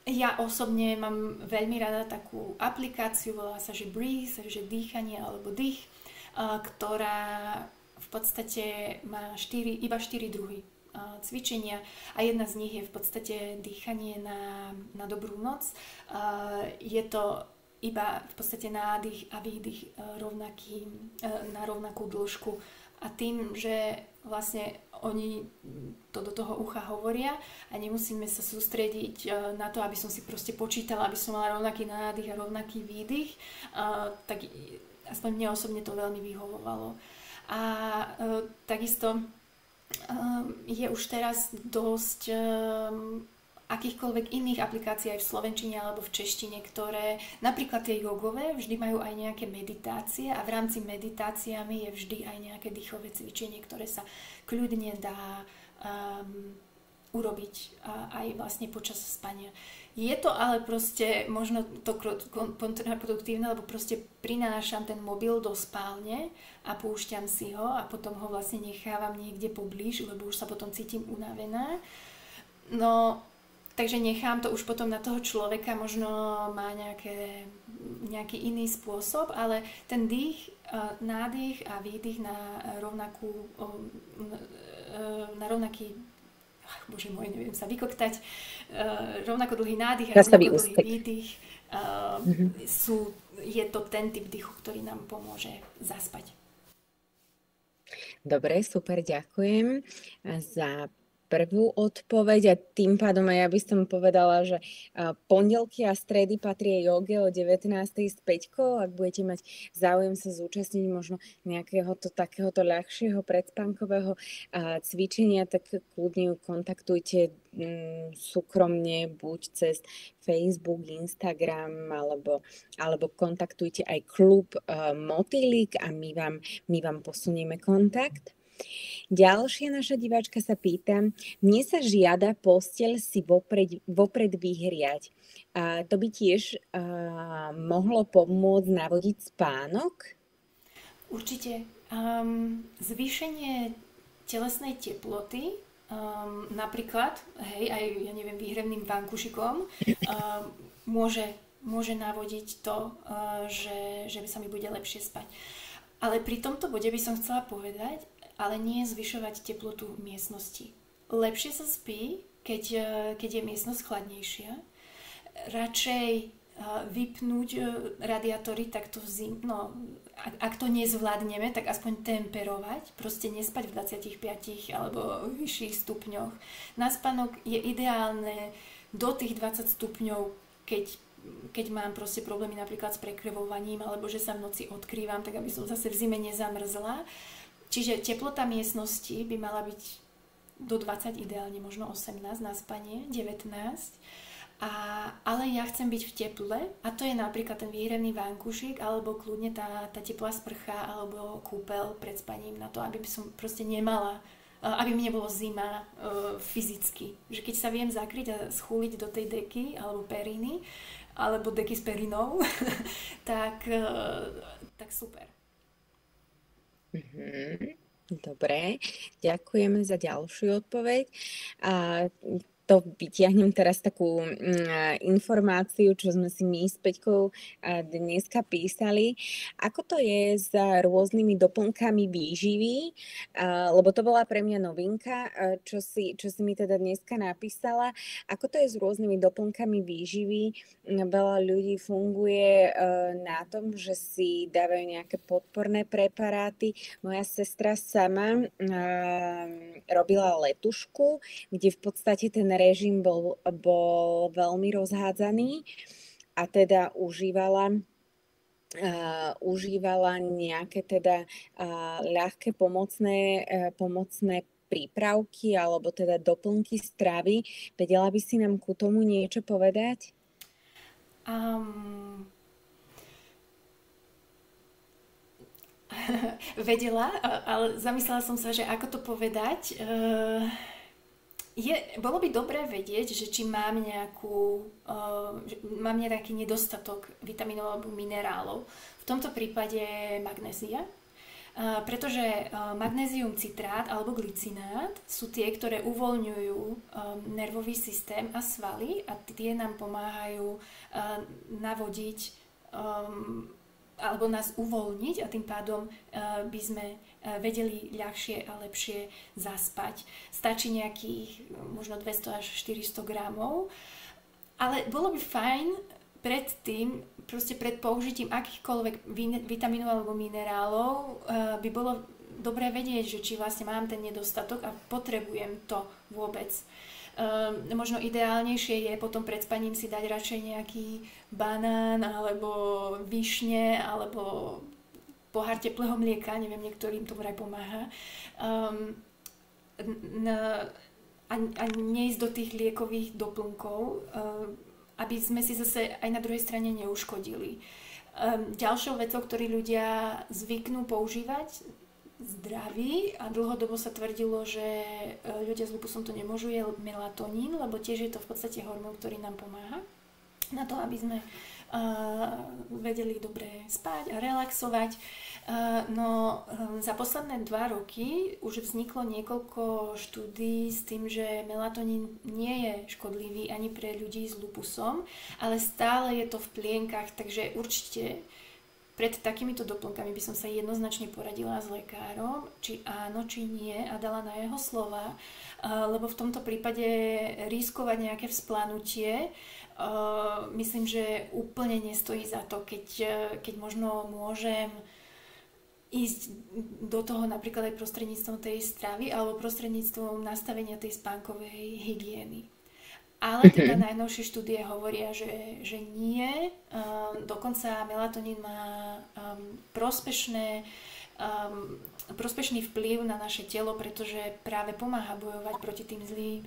ja osobne mám veľmi rada takú aplikáciu, volá sa, že Breathe, že dýchanie alebo dých, ktorá v podstate má iba 4 druhy cvičenia a jedna z nich je v podstate dýchanie na dobrú noc. Je to iba v podstate nádych a výdych na rovnakú dĺžku. A tým, že vlastne oni to do toho ucha hovoria a nemusíme sa sústrediť na to, aby som si proste počítala, aby som mala rovnaký nádych a rovnaký výdych, tak aspoň mne osobne to veľmi vyhovovalo. A takisto je už teraz dosť akýchkoľvek iných aplikácií aj v slovenčine alebo v češtine, ktoré napríklad tie jogové vždy majú aj nejaké meditácie a v rámci meditáciami je vždy aj nejaké dýchové cvičenie, ktoré sa kľudne dá urobiť aj vlastne počas spania. Je to ale proste možno to kontraproduktívne, lebo proste prinášam ten mobil do spálne a púšťam si ho a potom ho vlastne nechávam niekde poblíž, lebo už sa potom cítim unavená. No, takže nechám to už potom na toho človeka, možno má nejaký iný spôsob, ale ten dých, nádych a výdych na rovnaký bože môj, neviem sa vykoktať, rovnako dlhý nádych a rovnako dlhý výdych je to ten typ dýchu, ktorý nám pomôže zaspať. Dobre, super, ďakujem za prvú odpoveď a tým pádom aj ja by som povedala, že pondelky a stredy patria joge o 19. s Peťkou. Ak budete mať záujem sa zúčastniť možno nejakého takéhoto ľahšieho predspánkového cvičenia, tak kľudne ju kontaktujte súkromne, buď cez Facebook, Instagram, alebo kontaktujte aj klub Motýlik a my vám posunieme kontakt. Ďalšia naša diváčka sa pýta, mne sa žiada posteľ si vopred vyhriať. To by tiež mohlo pomôcť navodiť spánok? Určite. Zvýšenie telesnej teploty, napríklad, aj ja neviem, výhrevným vankušikom, môže navodiť to, že sa mi bude lepšie spať. Ale pri tomto bode by som chcela povedať, ale nie zvyšovať teplotu miestnosti. Lepšie sa spí, keď je miestnosť chladnejšia. Radšej vypnúť radiátory takto ak to nezvládneme, tak aspoň temperovať, proste nespať v 25 alebo vyšších stupňoch. Na spánok je ideálne do tých 20 stupňov, keď mám proste problémy napríklad s prekrvovaním alebo že sa v noci odkrývam, tak aby som zase v zime nezamrzla. Čiže teplota miestnosti by mala byť do 20, ideálne možno 18 na spanie, 19. Ale ja chcem byť v teple a to je napríklad ten výhrevný vankušik alebo kľudne tá teplá sprcha alebo kúpeľ pred spaním na to, aby som proste nemala aby mi nebolo zima fyzicky. Že keď sa viem zakryť a schúliť do tej deky alebo periny, alebo deky s perinou, tak super. Dobre, ďakujeme za ďalšiu odpoveď. A to vytiahnem teraz takú informáciu, čo sme si my s Peťkou dneska písali. Ako to je s rôznymi doplnkami výživy? Lebo to bola pre mňa novinka, čo si mi teda dneska napísala. Ako to je s rôznymi doplnkami výživy? Veľa ľudí funguje na tom, že si dávajú nejaké podporné preparáty. Moja sestra sama robila letušku, kde v podstate ten režim bol veľmi rozhádzaný a teda užívala nejaké teda ľahké pomocné prípravky alebo teda doplnky stravy. Vedela by si nám ku tomu niečo povedať? Vedela, ale zamyslela som sa, že ako to povedať. Bolo by dobré vedieť, že či mám nejaký nedostatok vitamínov alebo minerálov. V tomto prípade magnézia, pretože magnézium citrát alebo glicinát sú tie, ktoré uvoľňujú nervový systém a svaly a tie nám pomáhajú navodiť alebo nás uvoľniť a tým pádom by sme vedeli ľahšie a lepšie zaspať. Stačí nejakých možno 200 až 400 gramov, ale bolo by fajn pred použitím akýchkoľvek vitamínov alebo minerálov by bolo dobré vedieť, že či vlastne mám ten nedostatok a potrebujem to vôbec. Možno ideálnejšie je potom pred spaním si dať radšej nejaký banán alebo višne alebo pohár teplého mlieka, neviem, niektorým to vraj pomáha. A neísť do tých liekových doplnkov, aby sme si zase aj na druhej strane neuškodili. Ďalšou vecou, ktorú ľudia zvyknú používať, zdraví a dlhodobo sa tvrdilo, že ľudia s lupusom to nemôžu, je melatonín, lebo tiež je to v podstate hormón, ktorý nám pomáha na to, aby sme vedeli dobre spať a relaxovať. Za posledné 2 roky už vzniklo niekoľko štúdií s tým, že melatonín nie je škodlivý ani pre ľudí s lupusom, ale stále je to v plienkach, takže určite pred takýmito doplnkami by som sa jednoznačne poradila s lekárom, či áno, či nie a dala na jeho slova, lebo v tomto prípade riskovať nejaké vzplanutie, myslím, že úplne nestojí za to, keď možno môžem ísť do toho napríklad aj prostredníctvom tej stravy alebo prostredníctvom nastavenia tej spánkovej hygieny. Ale teda najnovšie štúdie hovoria, že nie. Dokonca melatonín má prospešný vplyv na naše telo, pretože práve pomáha bojovať proti tým zlým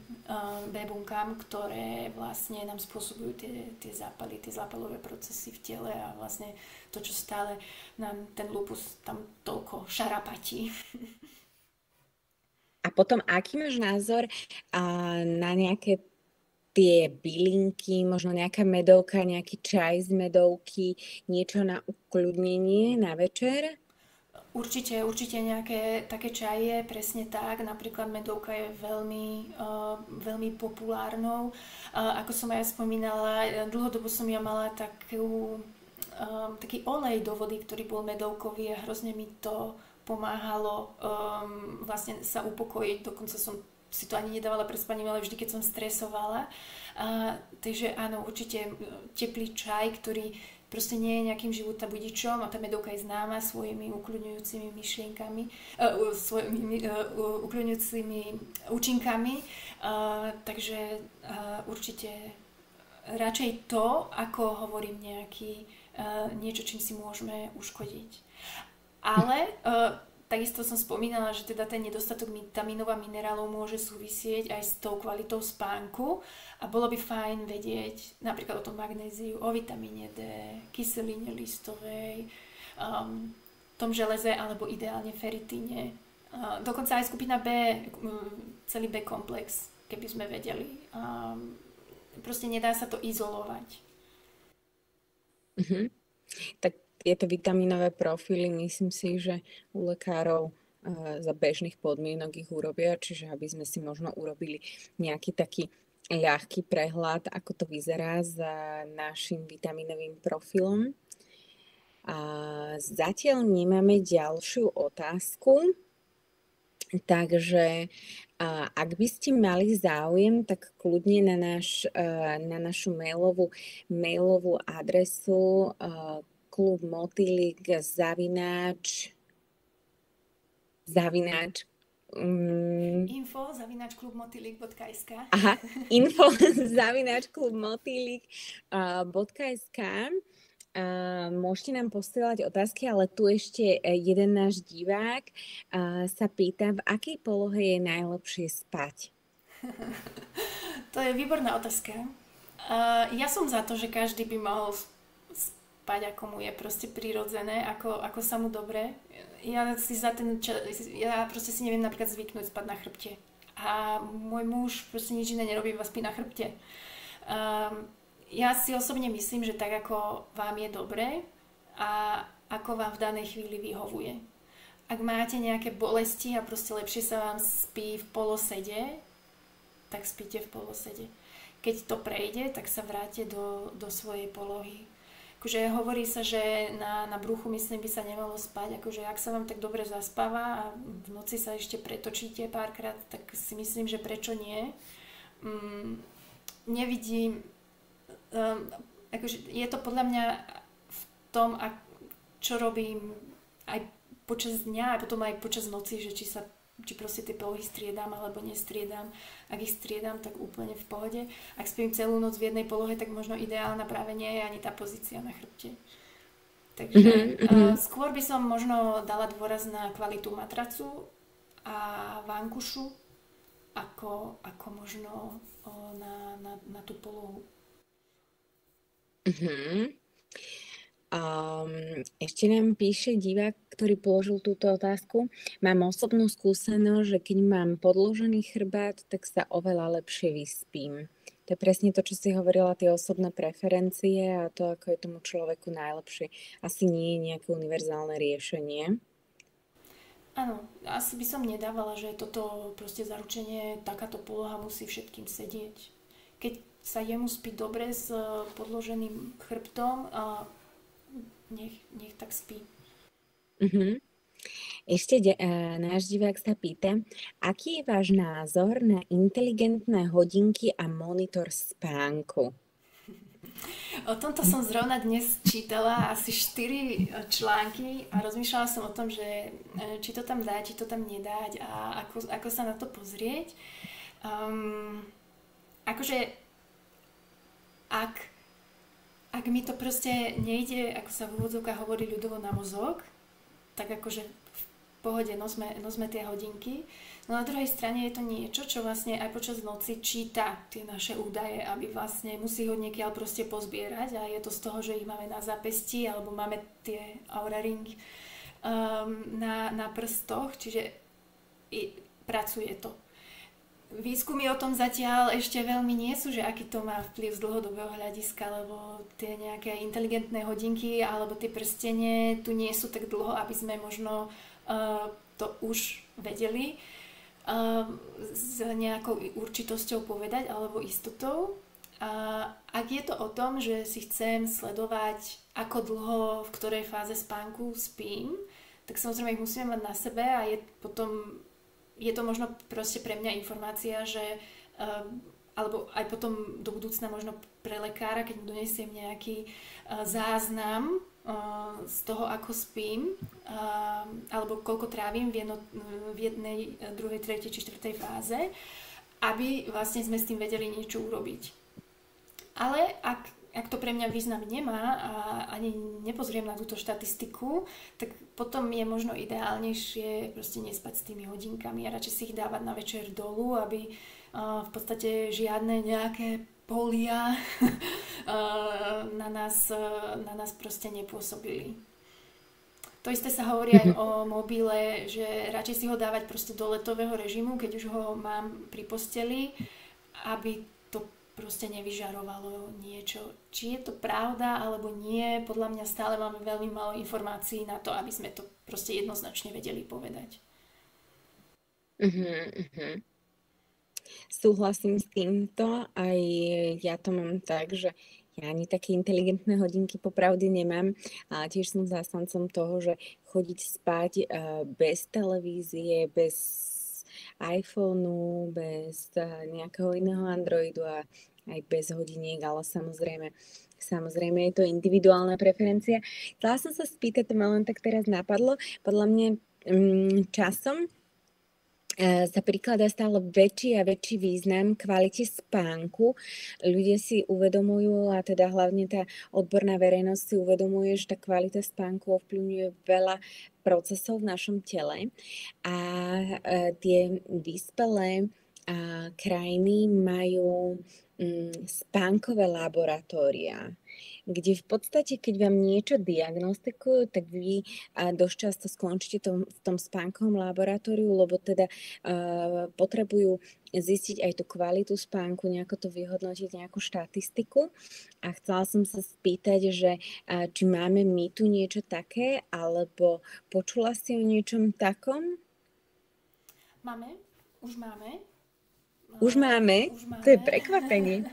B-bunkám, ktoré vlastne nám spôsobujú tie zápaly, tie zápalové procesy v tele a vlastne to, čo stále nám ten lupus tam toľko šarapatí. A potom, aký máš názor na nejaké tie bylinky, možno nejaká medovka, nejaký čaj z medovky, niečo na ukľudnenie na večer? Určite nejaké také čaje, presne tak. Napríklad medovka je veľmi populárnou. Ako som aj spomínala, dlhodobo som ja mala taký olej do vody, ktorý bol medovkový a hrozne mi to pomáhalo vlastne sa upokojiť. Dokonca som si to ani nedávala pred spaním, ale vždy, keď som stresovala. Takže áno, určite teplý čaj, ktorý proste nie je nejakým životabudičom a tá medovka je známa svojimi ukľudňujúcimi myšlienkami, svojimi ukľudňujúcimi účinkami. Takže určite radšej to, ako hovorím, niečo, čím si môžeme uškodiť. Ale takisto som spomínala, že teda ten nedostatok vitamínov a minerálov môže súvisieť aj s tou kvalitou spánku a bolo by fajn vedieť napríklad o tom magnéziu, o vitamíne D, kyseline listovej, tom železe alebo ideálne feritíne Dokonca aj skupina B, celý B komplex, keby sme vedeli. Proste nedá sa to izolovať. Mhm. Tak tieto vitamínové profily, myslím si, že u lekárov za bežných podmienok ich urobia, čiže aby sme si možno urobili nejaký taký ľahký prehľad, ako to vyzerá za našim vitamínovým profilom. A zatiaľ nemáme ďalšiu otázku, takže ak by ste mali záujem, tak kľudne na našu mailovú adresu klubmotýlik zavináč info@klubmotýlik.sk Aha, info@klubmotýlik.sk. Môžete nám posielať otázky, ale tu ešte jeden náš divák sa pýta, v akej polohe je najlepšie spať? To je výborná otázka. Ja som za to, že každý by mohol spať, ako mu je proste prirodzené, ako sa mu dobre. Ja proste si neviem napríklad zvyknúť spať na chrbte. A môj muž proste nič iné nerobí, iba spí na chrbte. Ja si osobne myslím, že tak ako vám je dobre a ako vám v danej chvíli vyhovuje. Ak máte nejaké bolesti a proste lepšie sa vám spí v polosede, tak spíte v polosede. Keď to prejde, tak sa vráte do svojej polohy. Akože hovorí sa, že na bruchu, myslím, by sa nemalo spať. Akože ak sa vám tak dobre zaspáva a v noci sa ešte pretočíte párkrát, tak si myslím, že prečo nie. Nevidím... akože je to podľa mňa v tom, čo robím aj počas dňa a potom aj počas noci, že či proste tie polohy striedam alebo nestriedam. Ak ich striedam, tak úplne v pohode. Ak spím celú noc v jednej polohe, tak možno ideálna práve nie je ani tá pozícia na chrbte. Takže skôr by som možno dala dôraz na kvalitu matracu a vankušu ako možno na tú polohu. Ešte nám píše divák, ktorý položil túto otázku. Mám osobnú skúsenosť, že keď mám podložený chrbát, tak sa oveľa lepšie vyspím. To je presne to, čo si hovorila, tie osobné preferencie a to, ako je tomu človeku najlepšie. Asi nie je nejaké univerzálne riešenie. Áno, asi by som nedávala, že toto proste zaručenie, takáto poloha musí všetkým sedieť. Keď sa jemu spí dobre s podloženým chrbtom a nech tak spí. Ešte náš divák sa pýta, aký je váš názor na inteligentné hodinky a monitor spánku? O tomto som zrovna dnes čítala asi 4 články a rozmýšľala som o tom, že či to tam dať, či to tam nedať a ako sa na to pozrieť. Akože ak mi to proste nejde, ako sa v úvodzovkách hovorí ľudovo, na mozog, tak akože v pohode nosme tie hodinky. No na druhej strane je to niečo, čo vlastne aj počas noci číta tie naše údaje, aby vlastne musí ho niekiaľ proste pozbierať a je to z toho, že ich máme na zápesti alebo máme tie Oura Ring na prstoch, čiže pracuje to. Výskumy o tom zatiaľ ešte veľmi nie sú, že aký to má vplyv z dlhodobého hľadiska, lebo tie nejaké inteligentné hodinky alebo tie prstenie tu nie sú tak dlho, aby sme možno to už vedeli s nejakou určitosťou povedať alebo istotou. Ak je to o tom, že si chcem sledovať, ako dlho, v ktorej fáze spánku spím, tak samozrejme ich musíme mať na sebe a je to možno proste pre mňa informácia, že alebo aj potom do budúcna možno pre lekára, keď mu donesiem nejaký záznam z toho, ako spím, alebo koľko trávim v jednej, druhej, tretej či štvrtej fáze, aby vlastne sme s tým vedeli niečo urobiť. Ale ak to pre mňa význam nemá a ani nepozriem na túto štatistiku, tak potom je možno ideálnejšie proste nespať s tými hodinkami a radšej si ich dávať na večer dolu, aby v podstate žiadne nejaké polia na nás proste nepôsobili. To isté sa hovorí aj o mobile, že radšej si ho dávať proste do letového režimu, keď už ho mám pri posteli, aby to proste nevyžarovalo niečo. Či je to pravda alebo nie, podľa mňa stále máme veľmi málo informácií na to, aby sme to proste jednoznačne vedeli povedať. Mhm, mhm. Súhlasím s týmto, aj ja to mám tak, že ja ani také inteligentné hodinky popravde nemám, ale tiež som zástancom toho, že chodiť spať bez televízie, bez iPhoneu, bez nejakého iného Androidu a aj bez hodiniek, ale samozrejme je to individuálna preferencia. Chcela som sa spýtať, to ma len tak teraz napadlo, podľa mňa časom sa prikladá stále väčší a väčší význam kvalite spánku. Ľudia si uvedomujú, a teda hlavne tá odborná verejnosť si uvedomuje, že tá kvalita spánku ovplyvňuje veľa procesov v našom tele a tie vyspelé krajiny majú spánkové laboratória, kde v podstate, keď vám niečo diagnostikujú, tak vy dosť často skončíte v tom spánkovom laboratóriu, lebo teda potrebujú zistiť aj tú kvalitu spánku, nejako to vyhodnotiť, nejakú štatistiku. A chcela som sa spýtať, že či máme my tu niečo také, alebo počula si o niečom takom? Máme, už máme. Už máme? Už máme. To je prekvapenie.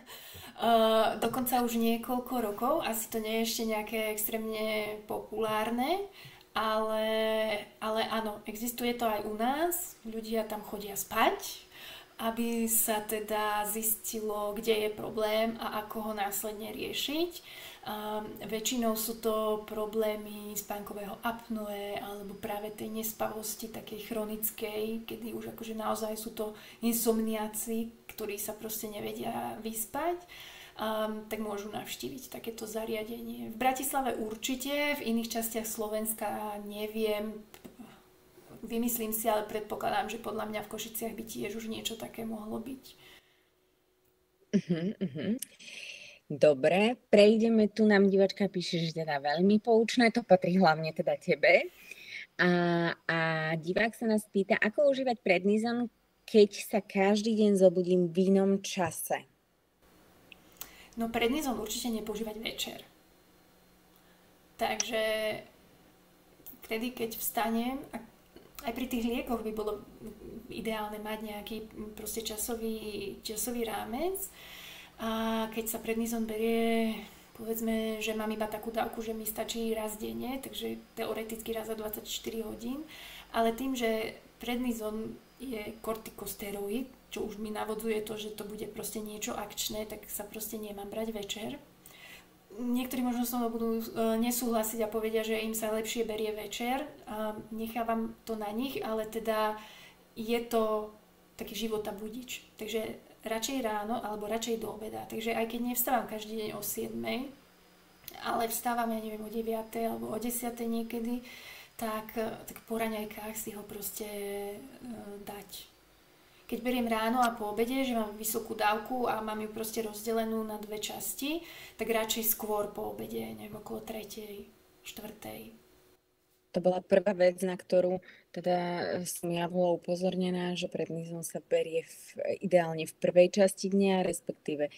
Dokonca už niekoľko rokov, asi to nie je ešte nejaké extrémne populárne, ale áno, existuje to aj u nás, ľudia tam chodia spať, aby sa teda zistilo, kde je problém a ako ho následne riešiť. Väčšinou sú to problémy spánkového apnoe alebo práve tej nespavosti takej chronickej, kedy už akože naozaj sú to insomniaci, ktorí sa proste nevedia vyspať, tak môžu navštíviť takéto zariadenie. V Bratislave určite, v iných častiach Slovenska neviem, vymyslím si, ale predpokladám, že podľa mňa v Košiciach by tiež už niečo také mohlo byť. Dobre, prejdeme tu, nám divačka píše, že teda veľmi poučné, to patrí hlavne teda tebe. A divák sa nás pýta, ako užívať prednizon, keď sa každý deň zobudím v inom čase? No prednizon určite nepoužívať večer. Takže vtedy, keď vstanem, aj pri tých liekoch by bolo ideálne mať nejaký proste časový rámec. A keď sa prednizon berie, povedzme, že mám iba takú dávku, že mi stačí raz denne, takže teoreticky raz za 24 hodín, ale tým, že prednizon je kortikosteroid, čo už mi navodzuje to, že to bude proste niečo akčné, tak sa proste nemám brať večer. Niektorí možno so mnou budú nesúhlasiť a povedia, že im sa lepšie berie večer. Nechávam to na nich, ale teda je to taký života budič. Takže radšej ráno alebo radšej do obeda. Takže aj keď nevstávam každý deň o 7, ale vstávam, ja neviem, o 9 alebo o 10 niekedy, tak po raňajkách si ho proste dať. Keď beriem ráno a po obede, že mám vysokú dávku a mám ju proste rozdelenú na dve časti, tak radšej skôr po obede, neviem, okolo 3, 4. To bola prvá vec, na ktorú teda som ja bola upozornená, že prednizon sa berie ideálne v prvej časti dňa, respektíve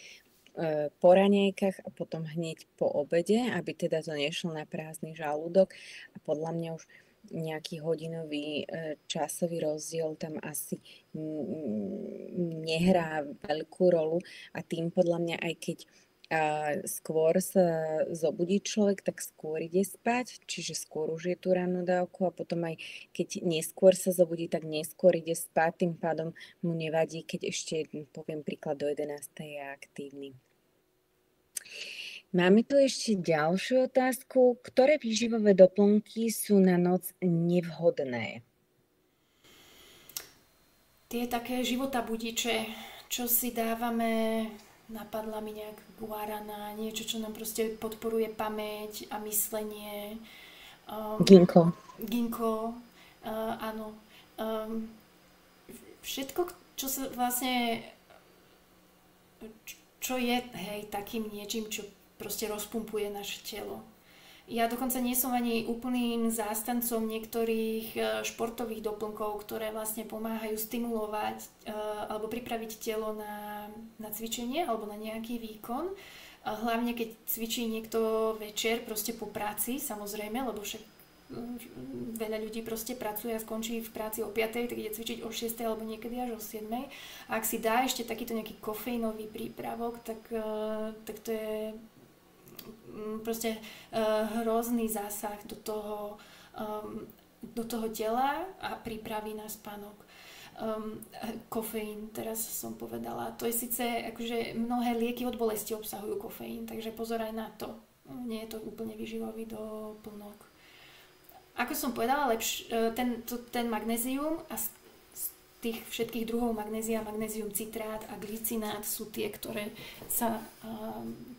po raňajkách a potom hneď po obede, aby teda to nešlo na prázdny žalúdok. A podľa mňa už nejaký hodinový časový rozdiel tam asi nehrá veľkú rolu a tým podľa mňa aj keď skôr sa zobudí človek, tak skôr ide spať, čiže skôr už je tú rannú dávku a potom aj keď neskôr sa zobudí, tak neskôr ide spať, tým pádom mu nevadí, keď ešte, poviem príklad, do 11. je aktívny. Máme tu ešte ďalšiu otázku. Ktoré výživové doplnky sú na noc nevhodné? Tie také života budiče, čo si dávame, napadla mi nejak guarana, niečo, čo nám proste podporuje pamäť a myslenie. Ginkgo. Ginkgo, áno. Všetko, čo sa vlastne, čo je, hej, takým niečím, čo proste rozpumpuje naše telo. Ja dokonca nie som ani úplným zástancom niektorých športových doplnkov, ktoré vlastne pomáhajú stimulovať alebo pripraviť telo na cvičenie alebo na nejaký výkon. Hlavne keď cvičí niekto večer, proste po práci, samozrejme, lebo však veľa ľudí proste pracuje a skončí v práci o 5, tak ide cvičiť o 6 alebo niekedy až o 7. A ak si dá ešte takýto nejaký kofeínový prípravok, tak to je proste hrozný zásah do toho tela a pripraví na spánok. Kofeín, teraz som povedala. To je síce, akože mnohé lieky od bolesti obsahujú kofeín, takže pozor aj na to. Nie je to úplne výživový doplnok. Ako som povedala, ten magnézium a z tých všetkých druhov magnézia, magnézium citrát a glycinát sú tie, ktoré sa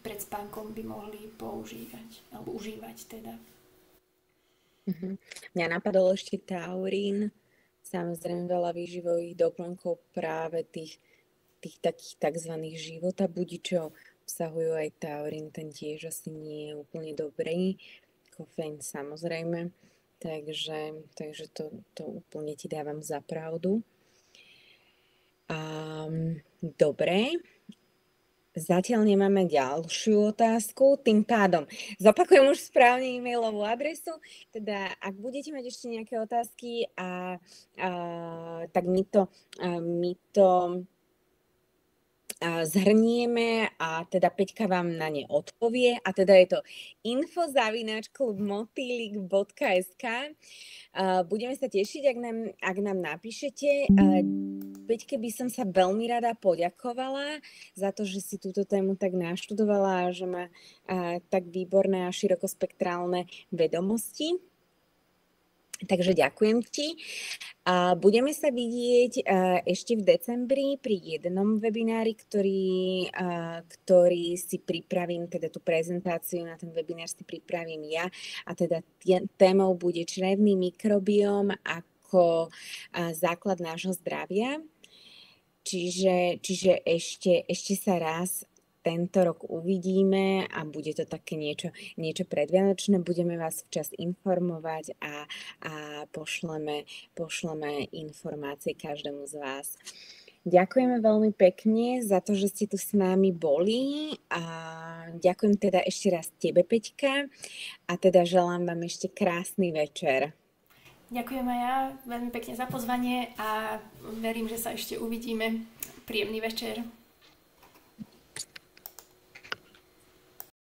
pred spánkom by mohli používať, alebo užívať teda. Mňa napadol ešte taurín, samozrejme veľa výživových doplnkov práve tých takých takzvaných životabudičov obsahujú aj taurín, ten tiež asi nie je úplne dobrý, kofeín samozrejme, takže to úplne ti dávam za pravdu. Dobre, zatiaľ nemáme ďalšiu otázku, tým pádom zopakujem už správne e-mailovú adresu, teda ak budete mať ešte nejaké otázky, tak my to zhrnieme a teda Peťka vám na ne odpovie a teda je to info@klubmotýlik.sk. Budeme sa tešiť, ak nám napíšete. Peťke by som sa veľmi rada poďakovala za to, že si túto tému tak naštudovala a že má tak výborné a širokospektrálne vedomosti. Takže ďakujem ti. Budeme sa vidieť ešte v decembri pri jednom webinári, ktorý si pripravím, teda tú prezentáciu na ten webinár si pripravím ja a teda témou bude črevný mikrobióm ako základ nášho zdravia. Čiže ešte sa raz tento rok uvidíme a bude to také niečo predvianočné. Budeme vás včas informovať a pošleme informácie každému z vás. Ďakujeme veľmi pekne za to, že ste tu s nami boli a ďakujem teda ešte raz tebe, Peťka, a teda želám vám ešte krásny večer. Ďakujem aj ja veľmi pekne za pozvanie a verím, že sa ešte uvidíme. Príjemný večer.